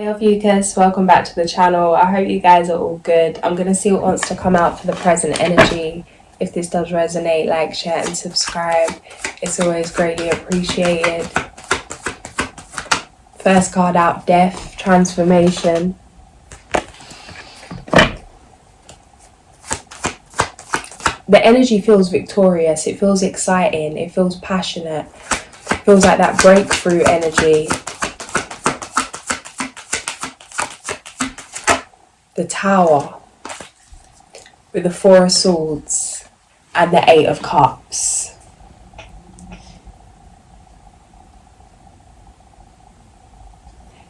Hey Ophiuchus, welcome back to the channel. I hope you guys are all good. I'm going to see what wants to come out for the present energy. If this does resonate, like, share and subscribe. It's always greatly appreciated. First card out, death, transformation. The energy feels victorious, it feels exciting, it feels passionate. It feels like that breakthrough energy. The Tower with the Four of Swords and the Eight of Cups.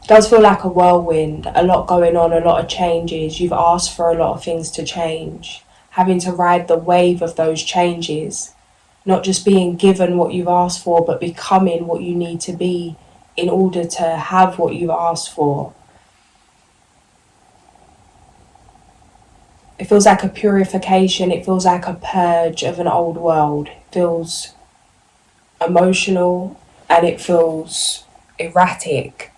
It does feel like a whirlwind, a lot going on, a lot of changes. You've asked for a lot of things to change, having to ride the wave of those changes, not just being given what you've asked for, but becoming what you need to be in order to have what you've asked for. It feels like a purification, it feels like a purge of an old world. It feels emotional and it feels erratic.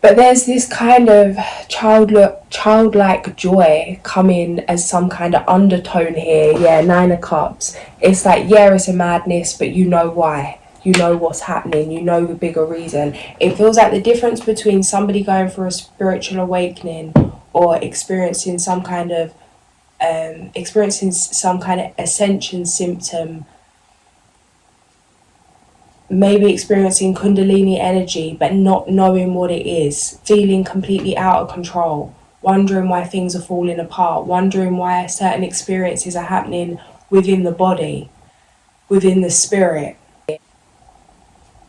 But there's this kind of childlike joy coming as some kind of undertone here. Yeah, Nine of Cups. It's like, yeah, it's a madness, but you know why. You know what's happening. You know the bigger reason. It feels like the difference between somebody going for a spiritual awakening or experiencing some kind of ascension symptom, maybe experiencing Kundalini energy but not knowing what it is, feeling completely out of control, wondering why things are falling apart, wondering why certain experiences are happening within the body, within the spirit.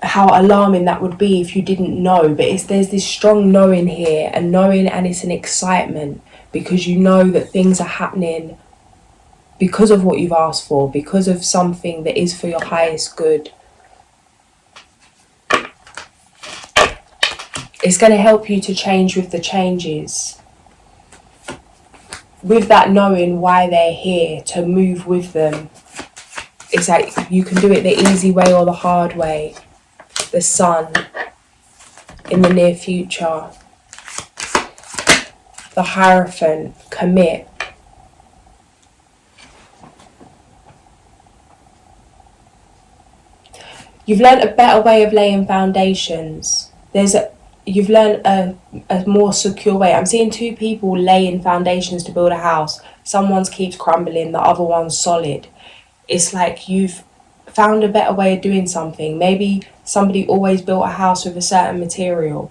How alarming that would be if you didn't know, but there's this strong knowing here, and it's an excitement because you know that things are happening because of what you've asked for, because of something that is for your highest good. It's going to help you to change with the changes, with that knowing why they're here, to move with them. It's like you can do it the easy way or the hard way. The Sun in the near future. The Hierophant, commit. You've learned a better way of laying foundations. You've learned a more secure way. I'm seeing two people laying foundations to build a house. Someone's keeps crumbling, the other one's solid. It's like you've found a better way of doing something. Maybe somebody always built a house with a certain material.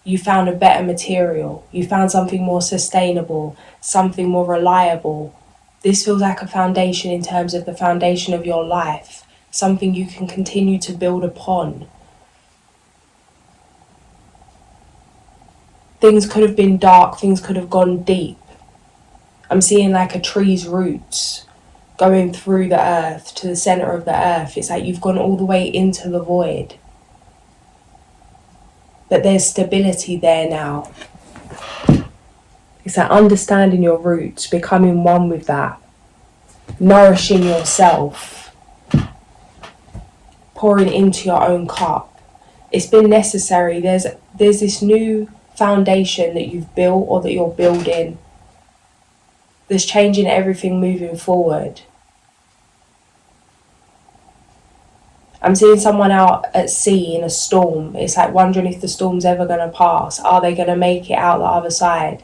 You found a better material. You found something more sustainable, something more reliable. This feels like a foundation in terms of the foundation of your life, something you can continue to build upon. Things could have been dark, things could have gone deep. I'm seeing like a tree's roots going through the earth to the center of the earth. It's like you've gone all the way into the void. But there's stability there now. It's like understanding your roots, becoming one with that, nourishing yourself, pouring into your own cup. It's been necessary. There's this new foundation that you've built or that you're building. There's changing everything moving forward. I'm seeing someone out at sea in a storm. It's like wondering if the storm's ever going to pass. Are they going to make it out the other side?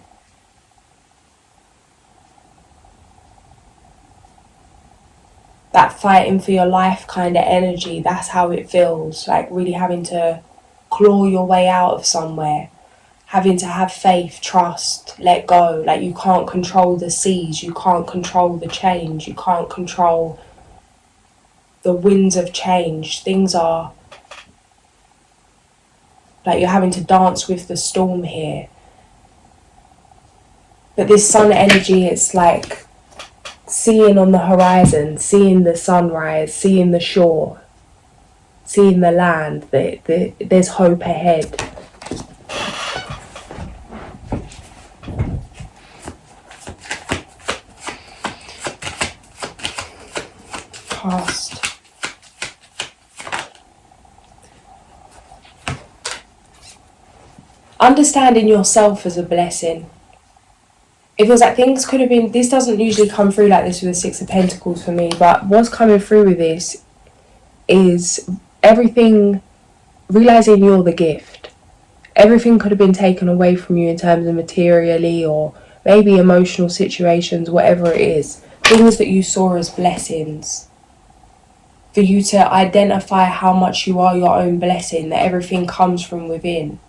That fighting for your life kind of energy, that's how it feels. Like really having to claw your way out of somewhere. Having to have faith, trust, let go. Like you can't control the seas. You can't control the change. You can't control the winds of change. Things are like you're having to dance with the storm here. But this sun energy, it's like seeing on the horizon, seeing the sunrise, seeing the shore, seeing the land. There's hope ahead. Past. Understanding yourself as a blessing. It feels like things could have been, this doesn't usually come through like this with the Six of Pentacles for me, but what's coming through with this is everything, realising you're the gift. Everything could have been taken away from you in terms of materially or maybe emotional situations, whatever it is. Things that you saw as blessings. For you to identify how much you are your own blessing, that everything comes from within.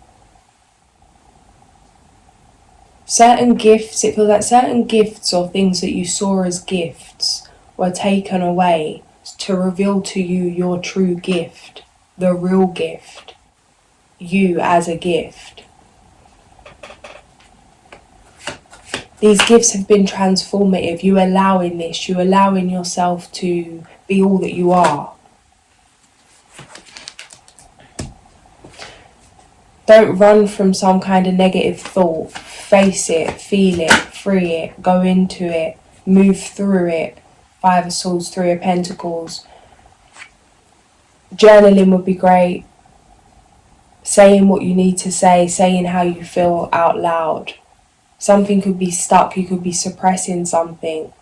Certain gifts, it feels like certain gifts or things that you saw as gifts were taken away to reveal to you your true gift, the real gift, you as a gift. These gifts have been transformative. You allowing this, you allowing yourself to be all that you are. Don't run from some kind of negative thought. Face it, feel it, free it, go into it, move through it. Five of Swords, Three of Pentacles. Journaling would be great. Saying what you need to say, saying how you feel out loud. Something could be stuck, you could be suppressing something.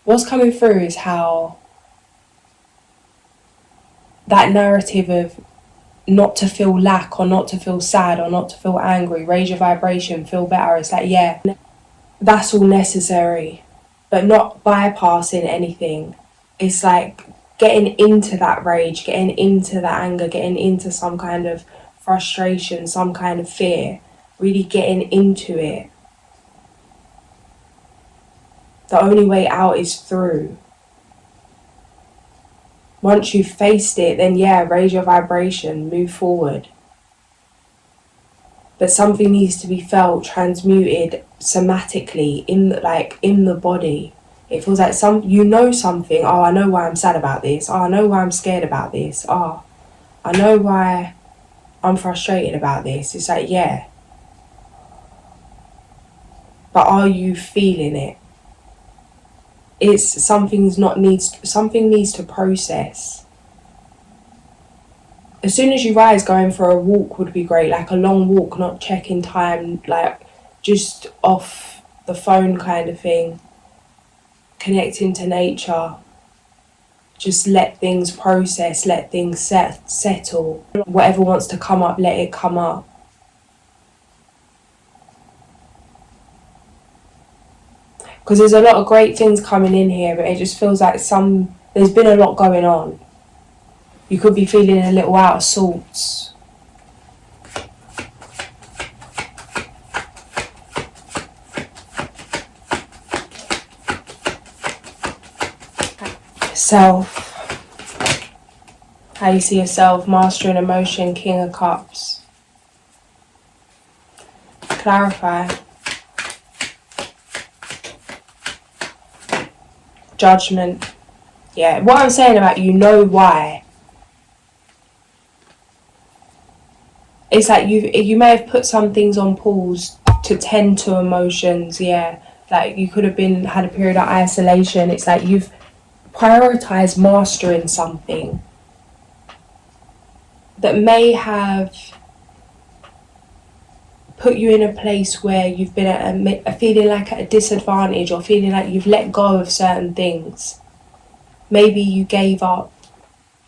What's coming through is how that narrative of not to feel lack or not to feel sad or not to feel angry, raise your vibration, feel better. It's like, yeah, that's all necessary, but not bypassing anything. It's like getting into that rage, getting into that anger, getting into some kind of frustration, some kind of fear, really getting into it. The only way out is through. Once you've faced it, then yeah, raise your vibration, move forward. But something needs to be felt, transmuted somatically in the body. It feels like you know something. Oh, I know why I'm sad about this. Oh, I know why I'm scared about this. Oh, I know why I'm frustrated about this. It's like, yeah. But are you feeling it? It's something needs to process. As soon as you rise, going for a walk would be great, like a long walk, not checking time, like just off the phone kind of thing, connecting to nature. Just let things process, let things settle. Whatever wants to come up, let it come up. Because there's a lot of great things coming in here, but it just feels like there's been a lot going on. You could be feeling a little out of sorts. Self. How you see yourself, mastering emotion, King of Cups. Clarify. Judgment. Yeah, what I'm saying about you know why. It's like you may have put some things on pause to tend to emotions, yeah. Like you could have had a period of isolation. It's like you've prioritized mastering something that may have put you in a place where you've been at feeling like at a disadvantage, or feeling like you've let go of certain things. Maybe you gave up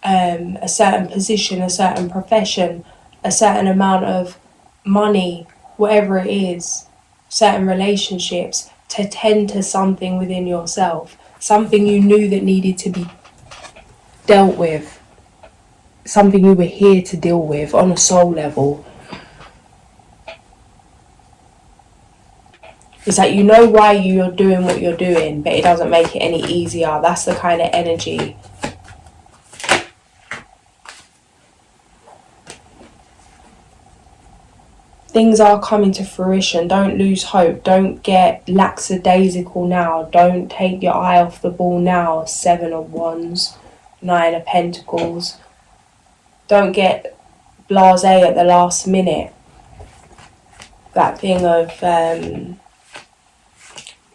a certain position, a certain profession, a certain amount of money, whatever it is, certain relationships, to tend to something within yourself, something you knew that needed to be dealt with, something you were here to deal with on a soul level. It's like you know why you're doing what you're doing, but it doesn't make it any easier. That's the kind of energy. Things are coming to fruition. Don't lose hope. Don't get lackadaisical now. Don't take your eye off the ball now. Seven of Wands, Nine of Pentacles. Don't get blasé at the last minute. That thing of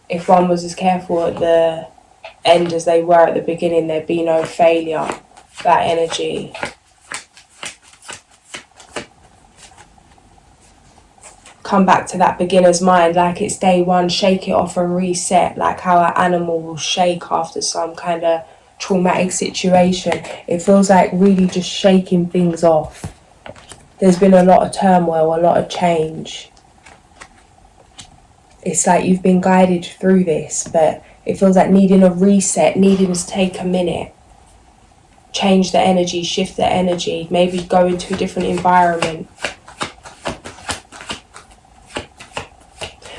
if one was as careful at the end as they were at the beginning, there'd be no failure. That energy. come back to that beginner's mind, like it's day one, shake it off and reset, like how an animal will shake after some kind of traumatic situation. It feels like really just shaking things off. There's been a lot of turmoil, a lot of change. It's like you've been guided through this, but it feels like needing a reset, needing to take a minute, change the energy, shift the energy, maybe go into a different environment.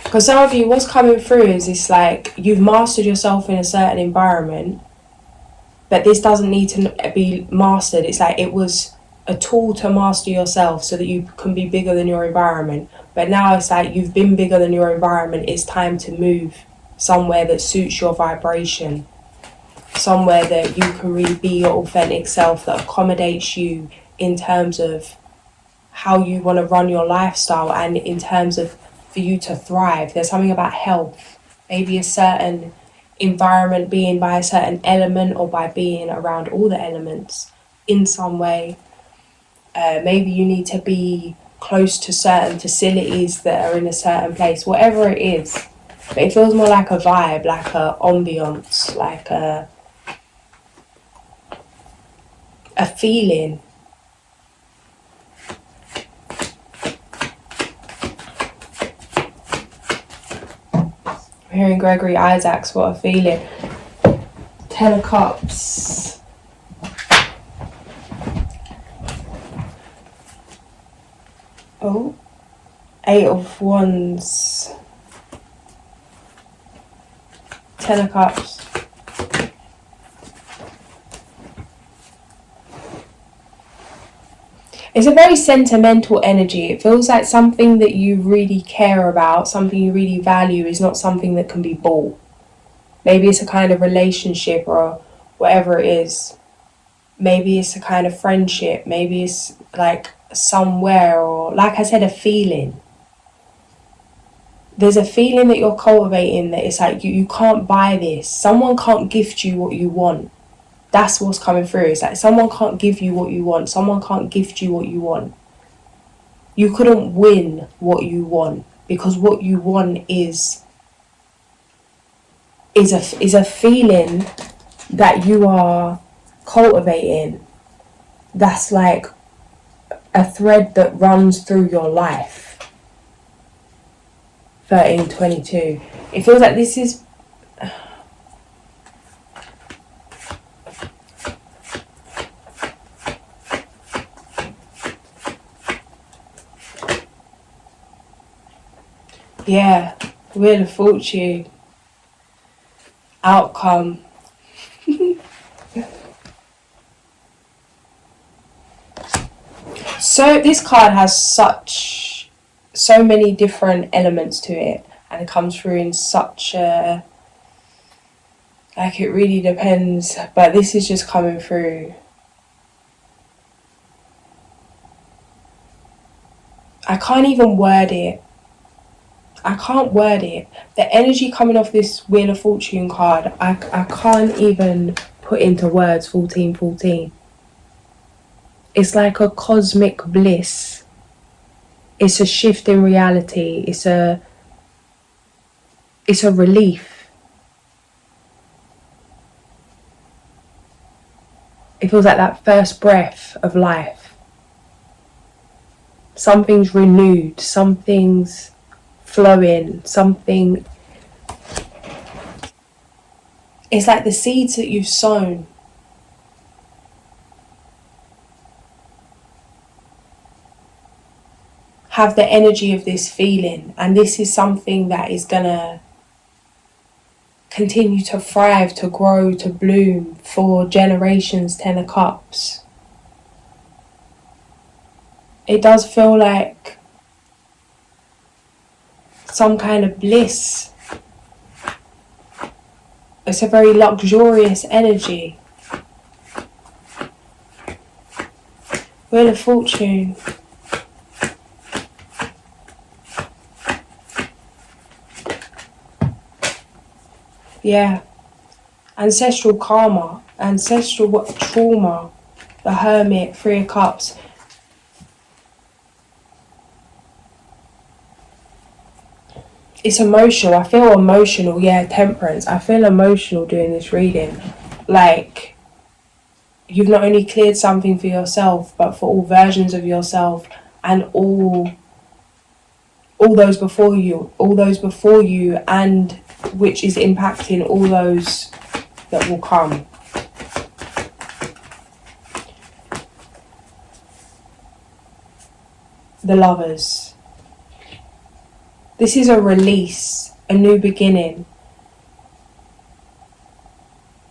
Because some of you, what's coming through is it's like you've mastered yourself in a certain environment, but this doesn't need to be mastered. It's like it was a tool to master yourself so that you can be bigger than your environment. But now it's like you've been bigger than your environment. It's time to move somewhere that suits your vibration, somewhere that you can really be your authentic self, that accommodates you in terms of how you want to run your lifestyle and in terms of for you to thrive. There's something about health, maybe a certain environment, being by a certain element or by being around all the elements in some way. Maybe you need to be close to certain facilities that are in a certain place, whatever it is. But it feels more like a vibe, like a ambience, like a feeling. I'm hearing Gregory Isaacs, what a feeling. 10 of Cups. Oh, 8 of Wands. 10 of Cups. It's a very sentimental energy. It feels like something that you really care about, something you really value is not something that can be bought. Maybe it's a kind of relationship or whatever it is. Maybe it's a kind of friendship. Maybe it's like somewhere, or like I said, a feeling. There's a feeling that you're cultivating that it's like you can't buy this. Someone can't gift you what you want. That's what's coming through. It's like someone can't give you what you want. Someone can't gift you what you want. You couldn't win what you want, because what you want is a feeling that you are cultivating. That's like a thread that runs through your life. 1322. It feels like this is yeah, Wheel of Fortune. Outcome. So this card has so many different elements to it, and it comes through in such a, like, it really depends, but this is just coming through. I can't even word it. I can't word it. The energy coming off this Wheel of Fortune card, I can't even put into words. 1414. It's like a cosmic bliss. It's a shift in reality. It's a relief. It feels like that first breath of life. Something's renewed. Something's flowing. Something. It's like the seeds that you've sown. Have the energy of this feeling, and this is something that is gonna continue to thrive, to grow, to bloom for generations. 10 of Cups. It does feel like some kind of bliss. It's a very luxurious energy. Wheel of Fortune. Yeah. Ancestral karma, ancestral trauma, the Hermit, 3 of Cups. it's emotional. I feel emotional. Yeah, Temperance. I feel emotional doing this reading. Like, you've not only cleared something for yourself, but for all versions of yourself and all those before you, and which is impacting all those that will come. The Lovers. This is a release, a new beginning.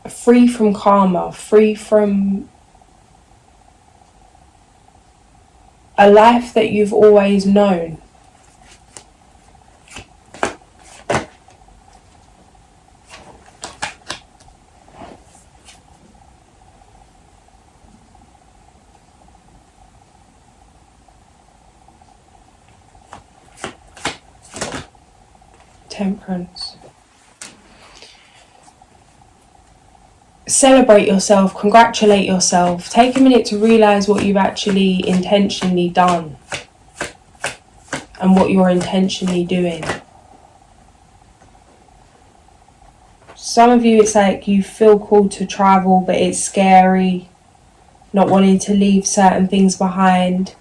Free from karma, free from a life that you've always known. Temperance. Celebrate yourself, congratulate yourself, take a minute to realise what you've actually intentionally done and what you're intentionally doing. Some of you, it's like you feel called to travel, but it's scary, not wanting to leave certain things behind,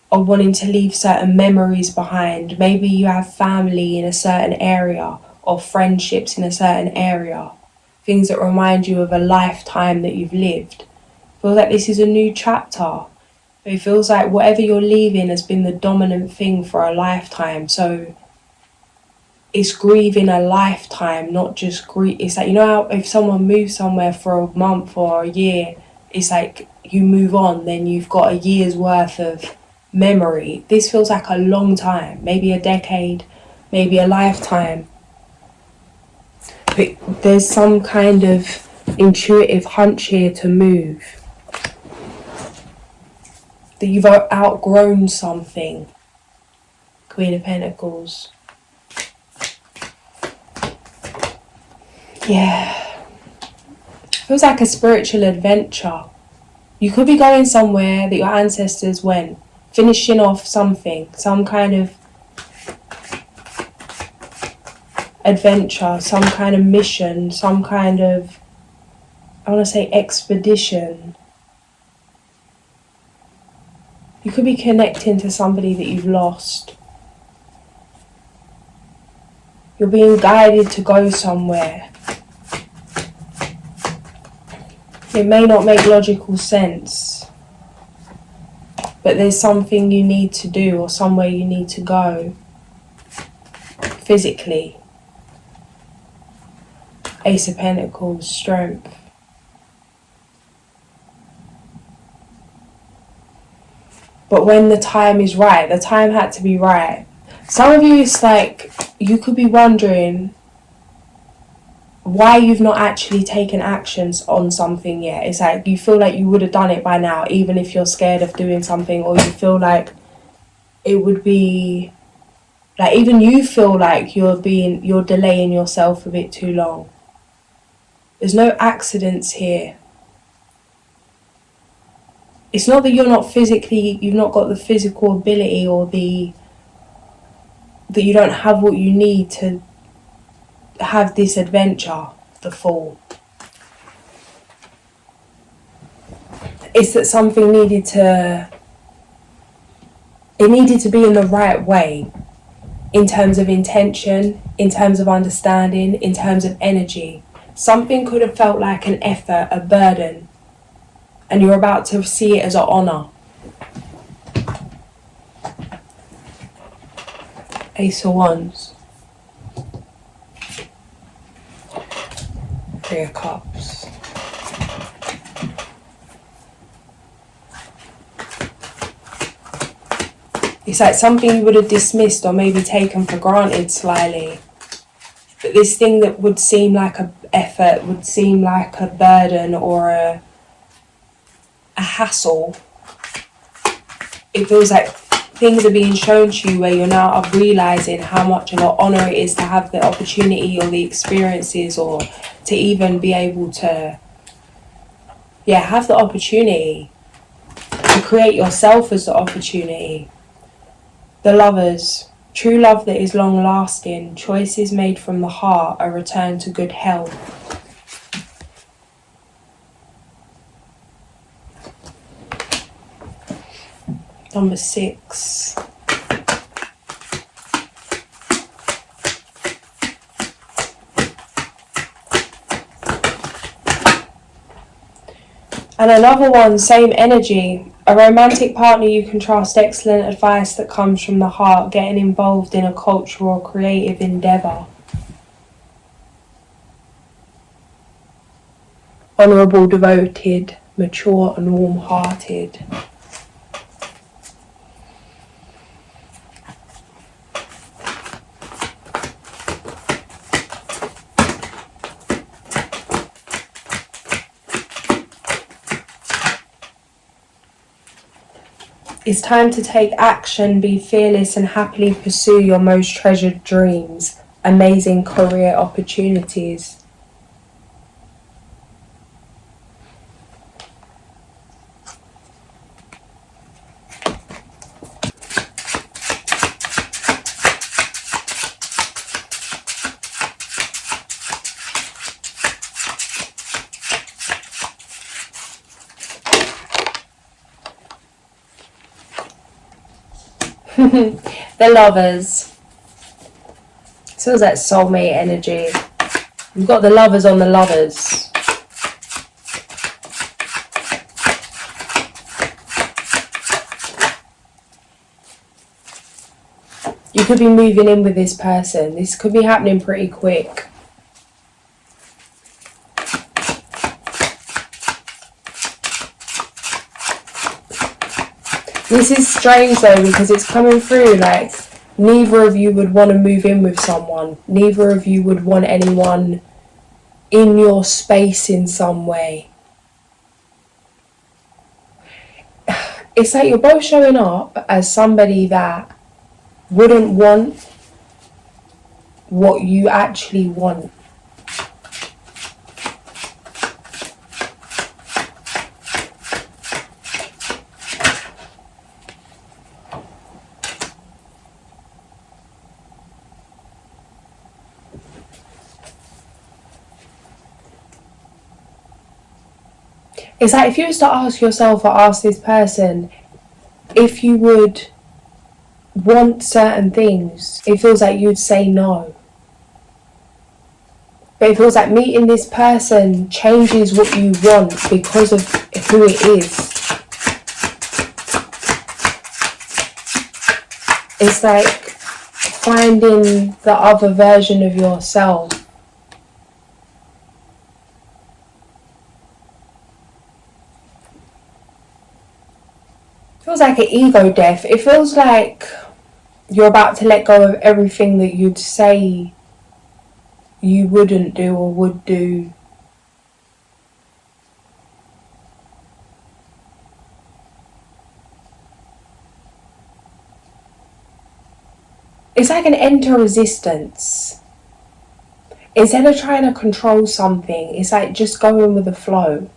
or wanting to leave certain memories behind. Maybe you have family in a certain area, or friendships in a certain area, things that remind you of a lifetime that you've lived. It feels like this is a new chapter. It feels like whatever you're leaving has been the dominant thing for a lifetime. So it's grieving a lifetime, not just grief. It's like, you know how if someone moves somewhere for a month or a year, it's like you move on, then you've got a year's worth of memory. This feels like a long time, maybe a decade, maybe a lifetime. But there's some kind of intuitive hunch here to move. That you've outgrown something. Queen of Pentacles. Yeah. Feels like a spiritual adventure. You could be going somewhere that your ancestors went. Finishing off something. Some kind of adventure. Some kind of mission. Some kind of, I want to say, expedition. You could be connecting to somebody that you've lost. You're being guided to go somewhere. It may not make logical sense, but there's something you need to do or somewhere you need to go physically. Ace of Pentacles, strength. But when the time is right, the time had to be right. Some of you, it's like you could be wondering why you've not actually taken actions on something yet. It's like you feel like you would have done it by now, even if you're scared of doing something, or you feel like it would be like, even you feel like you're delaying yourself a bit too long. There's no accidents here. It's not that you've not got the physical ability or that you don't have what you need to have this adventure, the Fool. It's that something needed to be in the right way, in terms of intention, in terms of understanding, in terms of energy. Something could have felt like an effort, a burden, and you're about to see it as an honour. Ace of Wands. Three of Cups. It's like something you would have dismissed or maybe taken for granted slyly. But this thing that would seem like an effort, would seem like a burden or a hassle, it feels like things are being shown to you where you're now realising how much of an honour it is to have the opportunity or the experiences, or to even be able to have the opportunity to create yourself as the opportunity. The Lovers. True love that is long lasting, choices made from the heart, a return to good health. Number 6. And another one, same energy. A romantic partner you can trust, excellent advice that comes from the heart, getting involved in a cultural or creative endeavour. Honourable, devoted, mature and warm-hearted. It's time to take action, be fearless and happily pursue your most treasured dreams, amazing career opportunities. The lovers. So is that soulmate energy. You've got the lovers on the lovers. You could be moving in with this person. This could be happening pretty quick. This is strange though, because it's coming through like neither of you would want to move in with someone. Neither of you would want anyone in your space in some way. It's like you're both showing up as somebody that wouldn't want what you actually want. It's like if you was to ask yourself or ask this person if you would want certain things, it feels like you'd say no. But it feels like meeting this person changes what you want because of who it is. It's like finding the other version of yourself. Feels like an ego death. It feels like you're about to let go of everything that you'd say you wouldn't do or would do. It's like an end to resistance. Instead of trying to control something, it's like just going with the flow.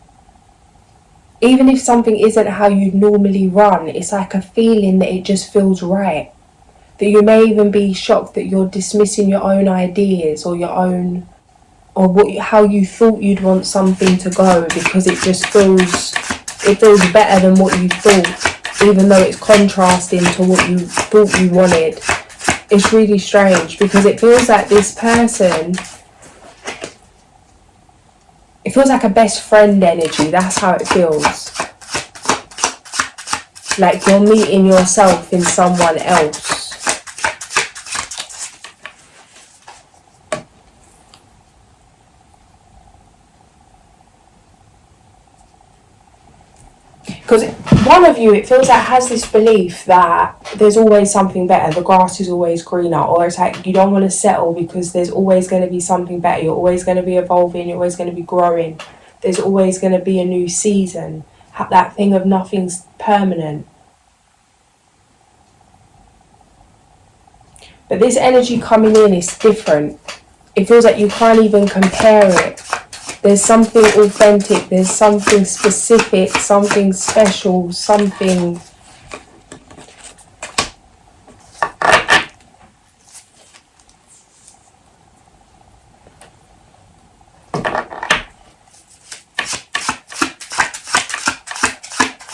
Even if something isn't how you normally run, it's like a feeling that it just feels right. That you may even be shocked that you're dismissing your own ideas or how you thought you'd want something to go, because it feels better than what you thought, even though it's contrasting to what you thought you wanted. It's really strange because it feels like this person, it feels like a best friend energy. That's how it feels. Like you're meeting yourself in someone else. Because one of you, it feels like, has this belief that there's always something better, the grass is always greener, or it's like you don't want to settle because there's always going to be something better, you're always going to be evolving, you're always going to be growing, there's always going to be a new season, that thing of nothing's permanent. But this energy coming in is different. It feels like you can't even compare it. There's something authentic, there's something specific, something special, something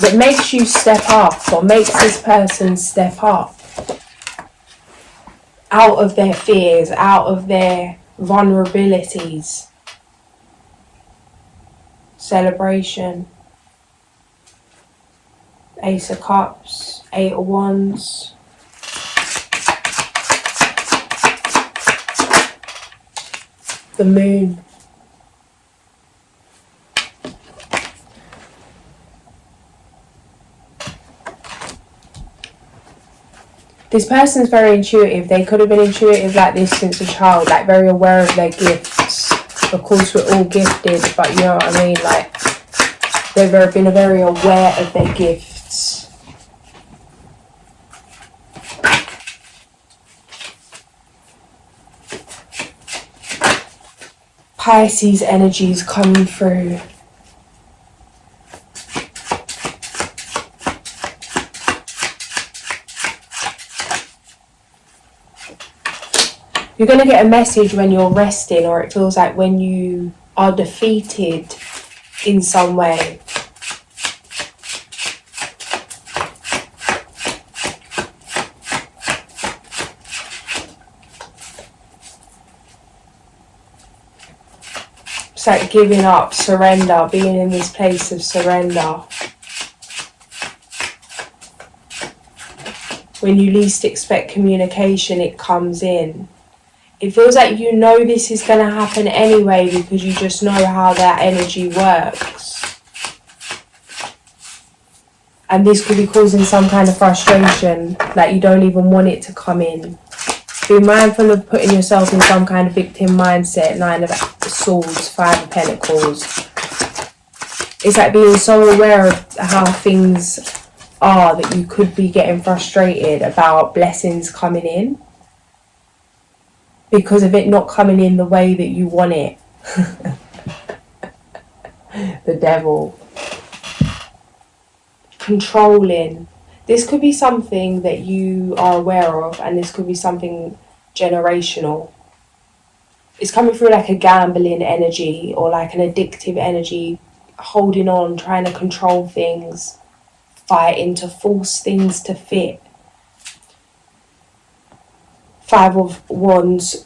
that makes you step up, or makes this person step up out of their fears, out of their vulnerabilities. Celebration. Ace of Cups, Eight of Wands. The Moon. This person's very intuitive. They could have been intuitive like this since a child, like very aware of their gifts. Of course, we're all gifted, but you know what I mean? Like, they've been very aware of their gifts. Pisces energies coming through. You're going to get a message when you're resting, or it feels like when you are defeated in some way. It's like giving up, surrender, being in this place of surrender. When you least expect communication, it comes in. It feels like you know this is going to happen anyway because you just know how that energy works. And this could be causing some kind of frustration, like you don't even want it to come in. Be mindful of putting yourself in some kind of victim mindset. Nine of Swords, Five of Pentacles. It's like being so aware of how things are that you could be getting frustrated about blessings coming in because of it not coming in the way that you want it. The Devil. Controlling. This could be something that you are aware of, and this could be something generational. It's coming through like a gambling energy or like an addictive energy, holding on, trying to control things, fighting to force things to fit. Five of Wands.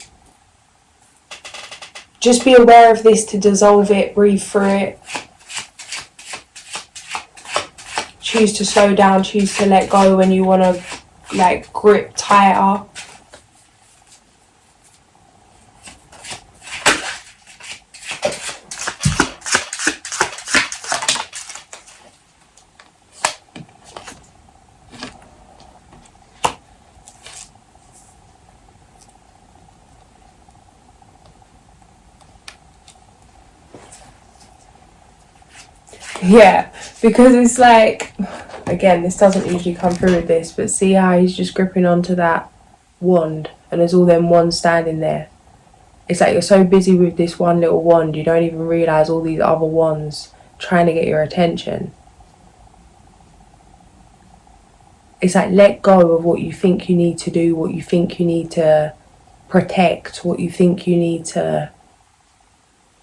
Just be aware of this to dissolve it, breathe through it. Choose to slow down, choose to let go when you want to like grip tighter. Yeah, because it's like, again, this doesn't usually come through with this, but see how he's just gripping onto that wand and there's all them wands standing there. It's like you're so busy with this one little wand, you don't even realise all these other wands trying to get your attention. It's like let go of what you think you need to do, what you think you need to protect, what you think you need to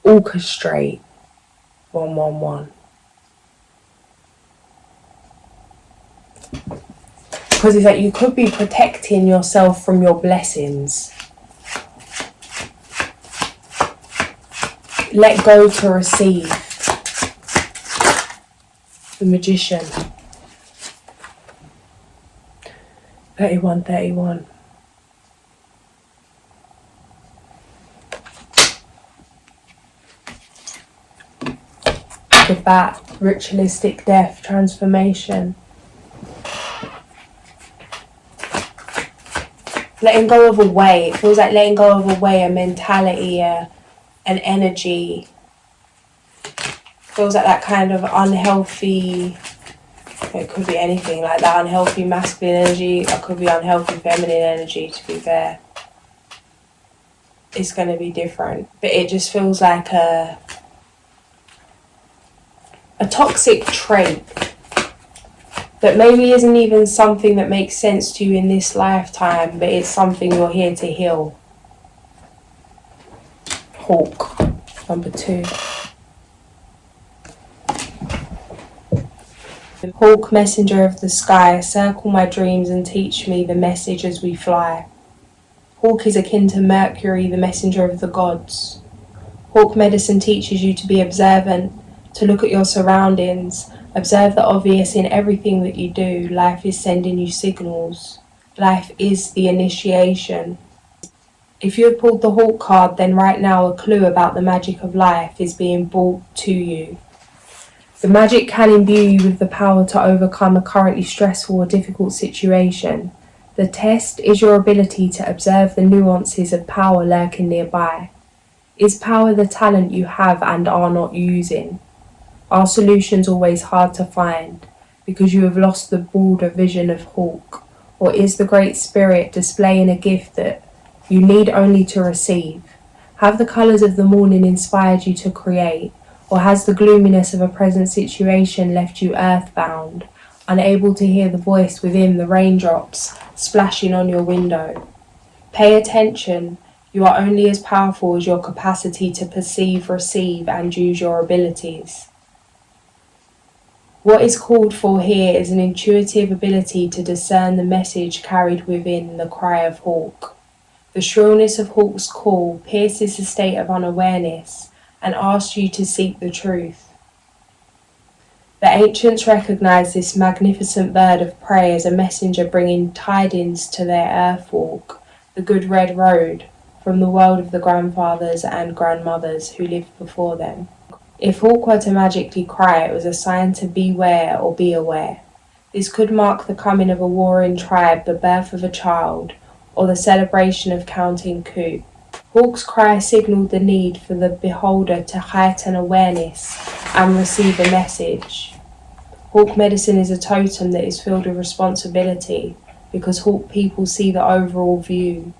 orchestrate. 111. Because it's like you could be protecting yourself from your blessings. Let go to receive. The Magician. 31. The Bat. Ritualistic death. Transformation. Letting go of a way. It feels like letting go of a way, a mentality, an energy. Feels like that kind of unhealthy, it could be anything, like that unhealthy masculine energy, or could be unhealthy feminine energy, to be fair. It's going to be different. But it just feels like a toxic trait that maybe isn't even something that makes sense to you in this lifetime, but it's something you're here to heal. Hawk, number 2. Hawk, messenger of the sky, circle my dreams and teach me the message as we fly. Hawk is akin to Mercury, the messenger of the gods. Hawk medicine teaches you to be observant, to look at your surroundings, observe the obvious in everything that you do. Life is sending you signals. Life is the initiation. If you have pulled the Hawk card, then right now a clue about the magic of life is being brought to you. The magic can imbue you with the power to overcome a currently stressful or difficult situation. The test is your ability to observe the nuances of power lurking nearby. Is power the talent you have and are not using? Are solutions always hard to find because you have lost the broader vision of Hawk? Or is the Great Spirit displaying a gift that you need only to receive? Have the colours of the morning inspired you to create? Or has the gloominess of a present situation left you earthbound, unable to hear the voice within the raindrops splashing on your window? Pay attention. You are only as powerful as your capacity to perceive, receive, and use your abilities. What is called for here is an intuitive ability to discern the message carried within the cry of Hawk. The shrillness of Hawk's call pierces the state of unawareness and asks you to seek the truth. The ancients recognized this magnificent bird of prey as a messenger bringing tidings to their earthwalk, the good red road, from the world of the grandfathers and grandmothers who lived before them. If Hawk were to magically cry, it was a sign to beware or be aware. This could mark the coming of a warring tribe, the birth of a child, or the celebration of counting coup. Hawk's cry signaled the need for the beholder to heighten awareness and receive a message. Hawk medicine is a totem that is filled with responsibility because Hawk people see the overall view.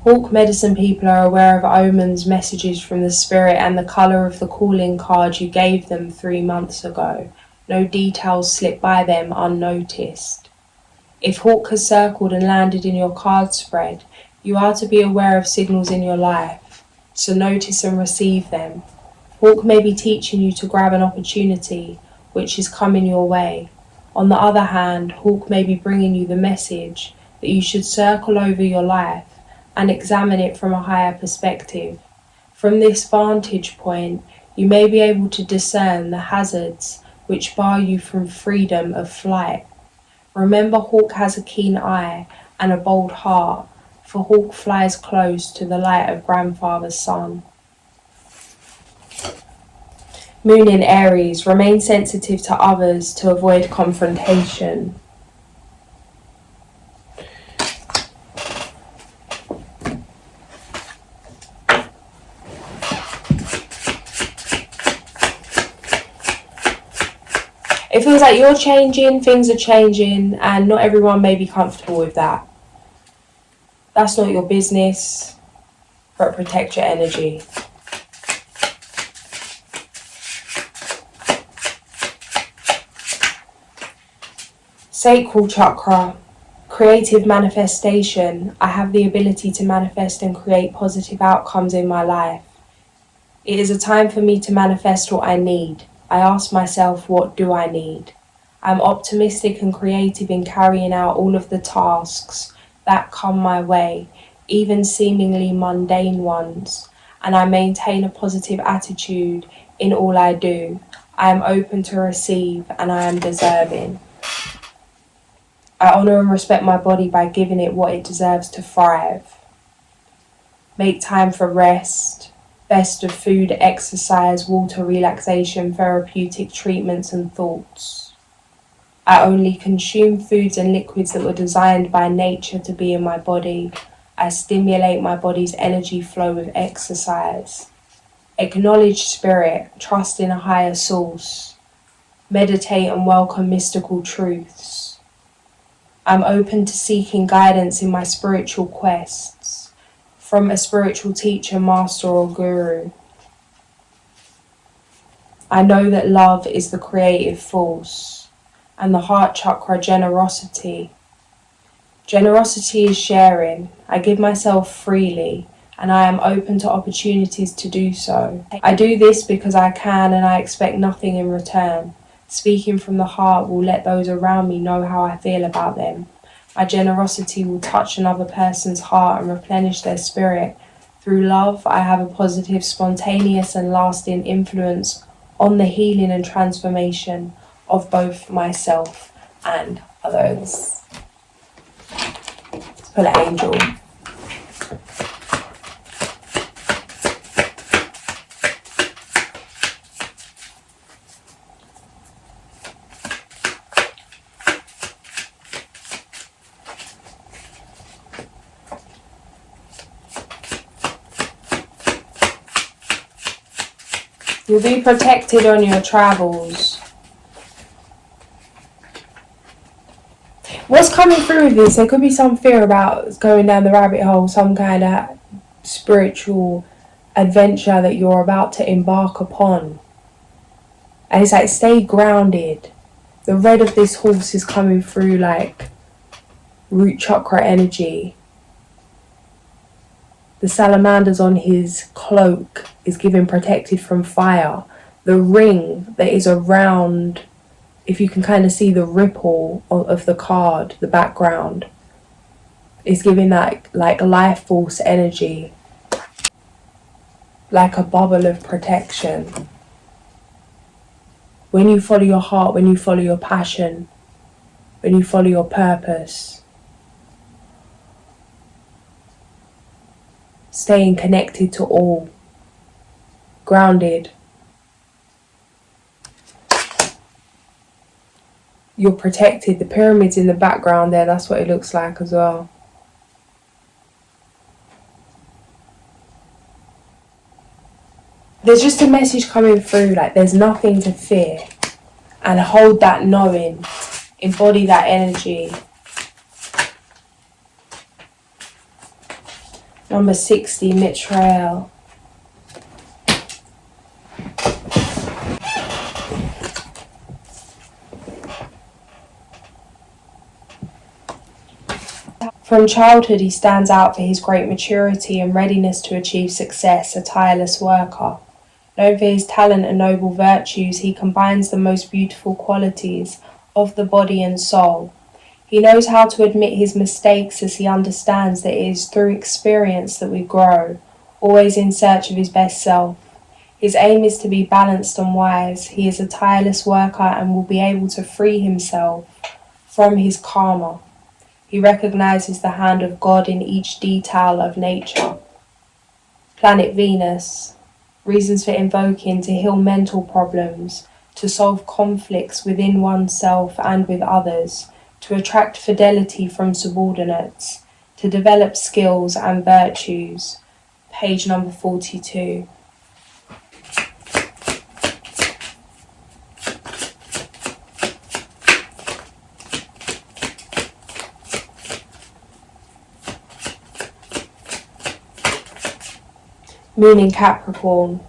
Hawk medicine people are aware of omens, messages from the spirit, and the colour of the calling card you gave them 3 months ago. No details slip by them unnoticed. If Hawk has circled and landed in your card spread, you are to be aware of signals in your life, so notice and receive them. Hawk may be teaching you to grab an opportunity which is coming your way. On the other hand, Hawk may be bringing you the message that you should circle over your life and examine it from a higher perspective. From this vantage point, you may be able to discern the hazards which bar you from freedom of flight. Remember, Hawk has a keen eye and a bold heart, for Hawk flies close to the light of grandfather's sun. Moon in Aries, remain sensitive to others to avoid confrontation. It feels like you're changing, things are changing, and not everyone may be comfortable with that. That's not your business, but protect your energy. Sacral chakra, creative manifestation. I have the ability to manifest and create positive outcomes in my life. It is a time for me to manifest what I need. I ask myself, what do I need? I'm optimistic and creative in carrying out all of the tasks that come my way, even seemingly mundane ones, and I maintain a positive attitude in all I do. I am open to receive and I am deserving. I honour and respect my body by giving it what it deserves to thrive. Make time for rest, best of food, exercise, water, relaxation, therapeutic treatments and thoughts. I only consume foods and liquids that were designed by nature to be in my body. I stimulate my body's energy flow with exercise. Acknowledge spirit, trust in a higher source. Meditate and welcome mystical truths. I'm open to seeking guidance in my spiritual quests from a spiritual teacher, master or guru. I know that love is the creative force. And the heart chakra, generosity. Generosity is sharing. I give myself freely and I am open to opportunities to do so. I do this because I can and I expect nothing in return. Speaking from the heart will let those around me know how I feel about them. My generosity will touch another person's heart and replenish their spirit. Through love, I have a positive, spontaneous and lasting influence on the healing and transformation of both myself and others. Let's pull an angel. You'll be protected on your travels. What's coming through with this? There could be some fear about going down the rabbit hole, some kind of spiritual adventure that you're about to embark upon. And it's like, stay grounded. The red of this horse is coming through like root chakra energy. The salamanders on his cloak is giving protected from fire. The ring that is around, if you can kind of see the ripple of the card, the background, is giving that like life force energy, like a bubble of protection. When you follow your heart, when you follow your passion, when you follow your purpose, staying connected to all, grounded, you're protected. The pyramids in the background there, that's what it looks like as well. There's just a message coming through, like there's nothing to fear, and hold that knowing, embody that energy. Number 60, Mitrael. From childhood, he stands out for his great maturity and readiness to achieve success, a tireless worker. Known for his talent and noble virtues, he combines the most beautiful qualities of the body and soul. He knows how to admit his mistakes, as he understands that it is through experience that we grow, always in search of his best self. His aim is to be balanced and wise. He is a tireless worker and will be able to free himself from his karma. He recognizes the hand of God in each detail of nature. Planet Venus. Reasons for invoking: to heal mental problems, to solve conflicts within oneself and with others, to attract fidelity from subordinates, to develop skills and virtues. Page number 42. Moon in Capricorn.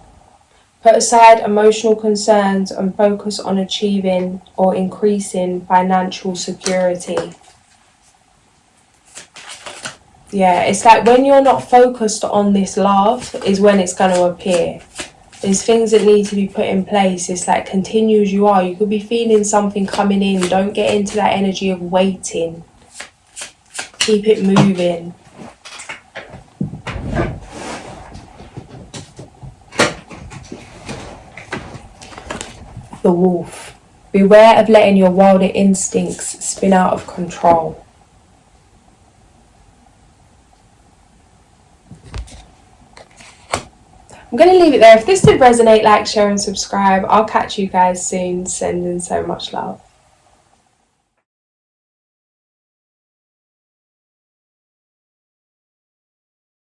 Put aside emotional concerns and focus on achieving or increasing financial security. Yeah, it's like when you're not focused on this love is when it's going to appear. There's things that need to be put in place. It's like continue as you are. You could be feeling something coming in. Don't get into that energy of waiting. Keep it moving. The wolf. Beware of letting your wilder instincts spin out of control. I'm going to leave it there. If this did resonate, like, share and subscribe. I'll catch you guys soon. Sending so much love.